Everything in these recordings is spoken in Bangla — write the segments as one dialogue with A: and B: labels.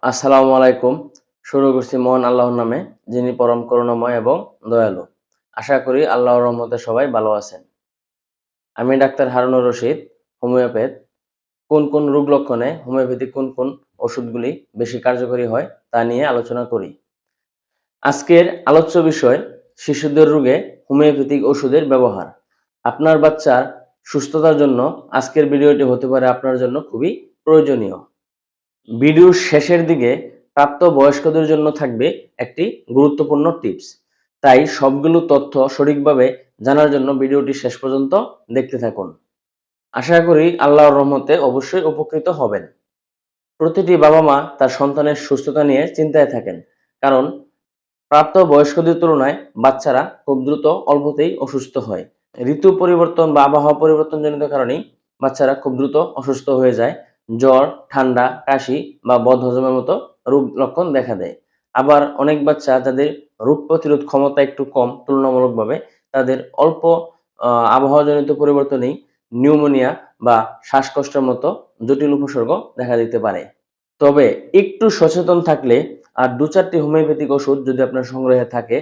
A: আসসালামু আলাইকুম। শুরু করছি মহান আল্লাহর নামে, যিনি পরম করুণাময় এবং দয়ালু। আশা করি আল্লাহর রহমতে সবাই ভালো আছেন। আমি ডাক্তার হারুনুর রশিদ, হোমিওপ্যাথ। কোন কোন রোগ লক্ষণে হোমিওপ্যাথিক কোন ওষুধগুলি বেশি কার্যকরী হয় তা নিয়ে আলোচনা করি। আজকের আলোচ্য বিষয় শিশুদের রোগে হোমিওপ্যাথিক ওষুধের ব্যবহার। আপনার বাচ্চার সুস্থতার জন্য আজকের ভিডিওটি হতে পারে আপনার জন্য খুবই প্রয়োজনীয়। ভিডিওর শেষের দিকে প্রাপ্তবয়স্কদের জন্য থাকবে একটি গুরুত্বপূর্ণ টিপস। তাই সবগুলো তথ্য সঠিকভাবে জানার জন্য ভিডিওটি শেষ পর্যন্ত দেখতে থাকুন। আশা করি আল্লাহর রহমতে অবশ্যই উপকৃত হবেন। প্রতিটি বাবা-মা তার সন্তানের সুস্থতা নিয়ে চিন্তায় থাকেন, কারণ প্রাপ্তবয়স্কদের তুলনায় বাচ্চারা খুব দ্রুত অল্পতেই অসুস্থ হয়। ঋতু পরিবর্তন বা আবহাওয়া পরিবর্তনজনিত কারণেই বাচ্চারা খুব দ্রুত অসুস্থ হয়ে যায়। জ্বর, ঠান্ডা, কাশি বা বদহজমের মতো রোগ লক্ষণ দেখা দেয়। আবার অনেক বাচ্চা যাদের রোগ প্রতিরোধ ক্ষমতা একটু কম তুলনামূলকভাবে, তাদের অল্প আবহাওয়াজনিত পরিবর্তনেই নিউমোনিয়া বা শ্বাসকষ্টের মতো জটিল উপসর্গ দেখা দিতে পারে। তবে একটু সচেতন থাকলে আর ২-৪টি হোমিওপ্যাথিক ওষুধ যদি আপনার সংগ্রহে থাকে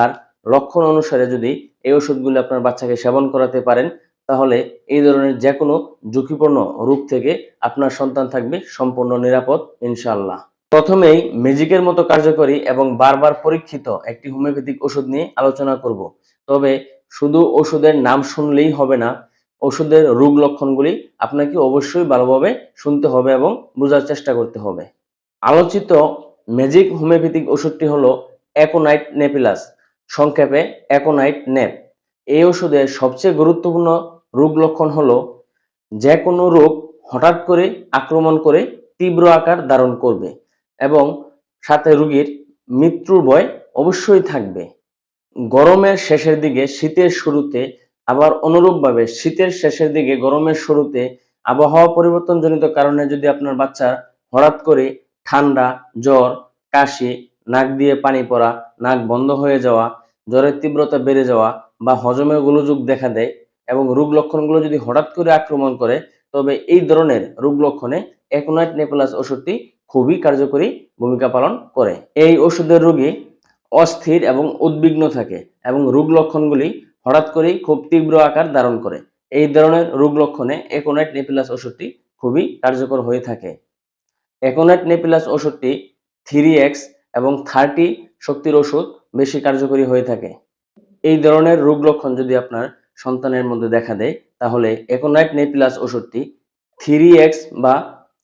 A: আর লক্ষণ অনুসারে যদি এই ওষুধগুলো আপনার বাচ্চাকে সেবন করাতে পারেন, তাহলে এই ধরনের যেকোনো ঝুঁকিপূর্ণ রোগ থেকে আপনার সন্তান থাকবে সম্পূর্ণ নিরাপদ ইনশাআল্লাহ। প্রথমেই ম্যাজিকের মতো কার্যকরী এবং বারবার পরীক্ষিত একটি হোমিওপ্যাথিক ওষুধ নিয়ে আলোচনা করব। তবে শুধু ওষুধের নাম শুনলেই হবে না, ওষুধের রোগ লক্ষণগুলি আপনাকে অবশ্যই ভালোভাবে শুনতে হবে এবং বোঝার চেষ্টা করতে হবে। আলোচিত ম্যাজিক হোমিওপ্যাথিক ওষুধটি হলো অ্যাকোনাইট নেপিলাস, সংক্ষেপে অ্যাকোনাইট ন্যাপ। এই ওষুধের সবচেয়ে গুরুত্বপূর্ণ রোগ লক্ষণ হলো যে কোনো রোগ হঠাৎ করে আক্রমণ করে তীব্র আকার ধারণ করবে এবং সাথে রোগীর মৃত্যুর ভয় অবশ্যই থাকবে। গরমের শেষের দিকে শীতের শুরুতে, আবার অনুরূপভাবে শীতের শেষের দিকে গরমের শুরুতে আবহাওয়া পরিবর্তনজনিত কারণে যদি আপনার বাচ্চার হঠাৎ করে ঠান্ডা, জ্বর, কাশি, নাক দিয়ে পানি পড়া, নাক বন্ধ হয়ে যাওয়া, জ্বরের তীব্রতা বেড়ে যাওয়া বা হজমে গোলযোগ দেখা দেয় এবং রোগ লক্ষণগুলো যদি হঠাৎ করে আক্রমণ করে, তবে এই ধরনের রোগ লক্ষণে অ্যাকোনাইট নেপিলাস ওষুধটি খুবই কার্যকরী ভূমিকা পালন করে। এই ওষুধের রোগী অস্থির এবং উদ্বিগ্ন থাকে এবং রোগ লক্ষণগুলি হঠাৎ করেই খুব তীব্র আকার ধারণ করে। এই ধরনের রোগ লক্ষণে অ্যাকোনাইট নেপিলাস ওষুধটি খুবই কার্যকর হয়ে থাকে। অ্যাকোনাইট নেপিলাস ওষুধটি 3x এবং 30 শক্তির ওষুধ বেশি কার্যকরী হয়ে থাকে। এই ধরনের রোগ লক্ষণ যদি আপনার সন্তানের মধ্যে দেখা দেয়, তাহলে অ্যাকোনাইট নেপিলাস ওষুধটি 3x বা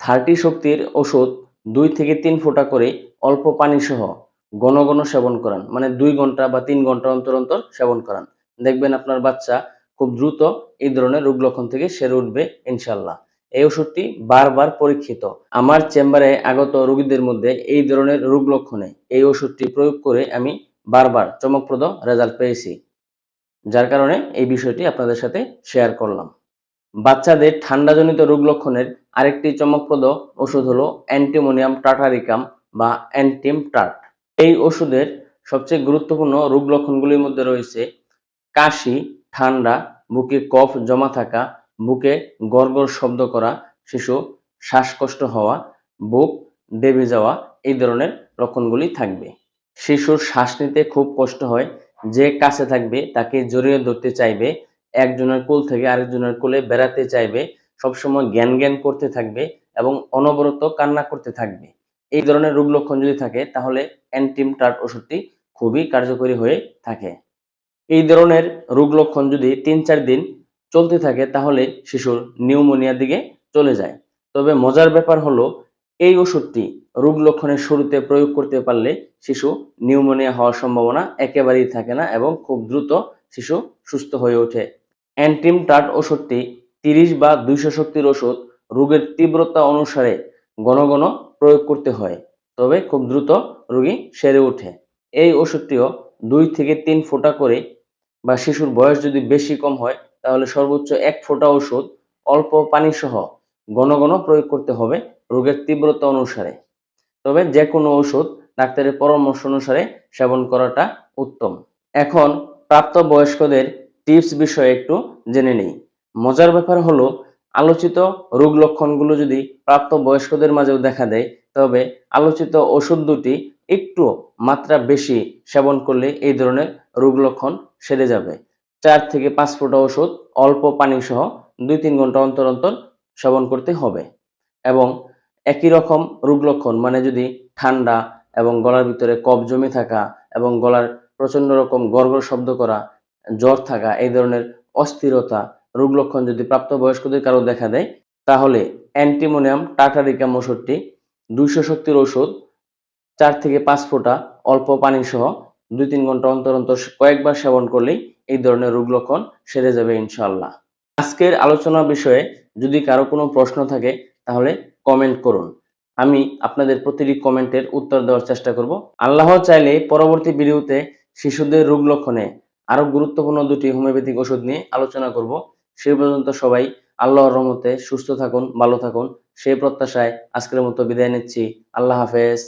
A: 30 শক্তির ওষুধ 2 থেকে 3 ফোঁটা করে অল্প পানি সহ ঘন ঘন সেবন করান, মানে 2 ঘন্টা বা 3 ঘন্টা অন্তর অন্তর সেবন করান। দেখবেন আপনার বাচ্চা খুব দ্রুত এই ধরনের রোগ লক্ষণ থেকে সেরে উঠবে ইনশাল্লাহ। এই ওষুধটি বারবার পরীক্ষিত। আমার চেম্বারে আগত রোগীদের মধ্যে এই ধরনের রোগ লক্ষণে এই ওষুধটি প্রয়োগ করে আমি বারবার চমকপ্রদ রেজাল্ট পেয়েছি, যার কারণে এই বিষয়টি আপনাদের সাথে শেয়ার করলাম। বাচ্চাদের ঠান্ডাজনিত রোগ লক্ষণের আরেকটি চমকপ্রদ ওষুধ হলো অ্যান্টিমোনিয়াম টার্টারিকাম বা অ্যান্টিম টার্ট। এই ওষুধের সবচেয়ে গুরুত্বপূর্ণ রোগ লক্ষণগুলির মধ্যে রয়েছে কাশি, ঠান্ডা, বুকে কফ জমা থাকা, বুকে গড়গড় শব্দ করা, শিশু শ্বাসকষ্ট হওয়া, বুক দেবে যাওয়া, এই ধরনের লক্ষণগুলি থাকবে। শিশুর শ্বাস নিতে খুব কষ্ট হয়, যে কাছে থাকবে তাকে জড়িয়ে ধরতে চাইবে, একজনের কোল থেকে আরেকজনের কোলে বেড়াতে চাইবে, সবসময় জ্ঞান জ্ঞান করতে থাকবে এবং অনবরত কান্না করতে থাকবে। এই ধরনের রোগ লক্ষণ যদি থাকে, তাহলে অ্যান্টিম টার্ট ওষুধটি খুবই কার্যকরী হয়ে থাকে। এই ধরনের রোগ লক্ষণ যদি ৩-৪ দিন চলতে থাকে, তাহলে শিশুর নিউমোনিয়ার দিকে চলে যায়। তবে মজার ব্যাপার হলো, এই ওষুধটি রোগ লক্ষণের শুরুতে প্রয়োগ করতে পারলে শিশু নিউমোনিয়া হওয়ার সম্ভাবনা একেবারেই থাকে না এবং খুব দ্রুত শিশু সুস্থ হয়ে ওঠে। অ্যান্টিম টার্ট ওষুধটি ৩০ বা ২০০ শক্তির ওষুধ, রোগের তীব্রতা অনুসারে ঘন ঘন প্রয়োগ করতে হয়, তবে খুব দ্রুত রোগী সেরে ওঠে। এই ওষুধটিও 2 থেকে 3 ফোঁটা করে, বা শিশুর বয়স যদি বেশি কম হয় তাহলে সর্বোচ্চ 1 ফোঁটা ওষুধ অল্প পানি সহ ঘন ঘন প্রয়োগ করতে হবে রোগের তীব্রতা অনুসারে। তবে যে কোনো ওষুধ ডাক্তারের পরামর্শ অনুসারে সেবন করাটা উত্তম। এখন প্রাপ্তবয়স্কদের টিপস বিষয়ে একটু জেনে নেই। মজার ব্যাপার হলো, আলোচিত রোগ লক্ষণগুলো যদি প্রাপ্ত বয়স্কদের মাঝেও দেখা দেয়, তবে আলোচিত ওষুধ দুটি একটু মাত্রা বেশি সেবন করলে এই ধরনের রোগ লক্ষণ সেরে যাবে। 4 থেকে 5 ফোঁটা ওষুধ অল্প পানি সহ 2-3 ঘন্টা অন্তর অন্তর সেবন করতে হবে। এবং একই রকম রোগ লক্ষণ মানে যদি ঠান্ডা এবং গলার ভিতরে কফ জমে থাকা এবং গলার প্রচন্ড রকম গড়গড় শব্দ করা, জ্বর থাকা, এই ধরনের অস্থিরতা রোগ লক্ষণ যদি প্রাপ্তবয়স্কদের কারো দেখা দেয়, তাহলে অ্যান্টিমোনিয়াম টাটারিকাম ওষুধটি 200 শক্তির ওষুধ 4 থেকে 5 ফোঁটা অল্প পানি সহ 2-3 ঘন্টা অন্তর অন্তর কয়েকবার সেবন করলেই এই ধরনের রোগ লক্ষণ সেরে যাবে ইনশাআল্লাহ। আজকের আলোচনার বিষয়ে যদি কারো কোনো প্রশ্ন থাকে তাহলে কমেন্ট করুন। আমি আপনাদের প্রতিটি কমেন্টের উত্তর দেওয়ার চেষ্টা করব। আল্লাহ চাইলে পরবর্তী ভিডিওতে শিশুদের রোগ লক্ষণে আরো গুরুত্বপূর্ণ 2টি হোমিওপ্যাথিক ওষুধ নিয়ে আলোচনা করব। সেই পর্যন্ত সবাই আল্লাহর রহমতে সুস্থ থাকুন, ভালো থাকুন। সেই প্রত্যাশায় আজকের মতো বিদায় নিচ্ছি। আল্লাহ হাফেজ।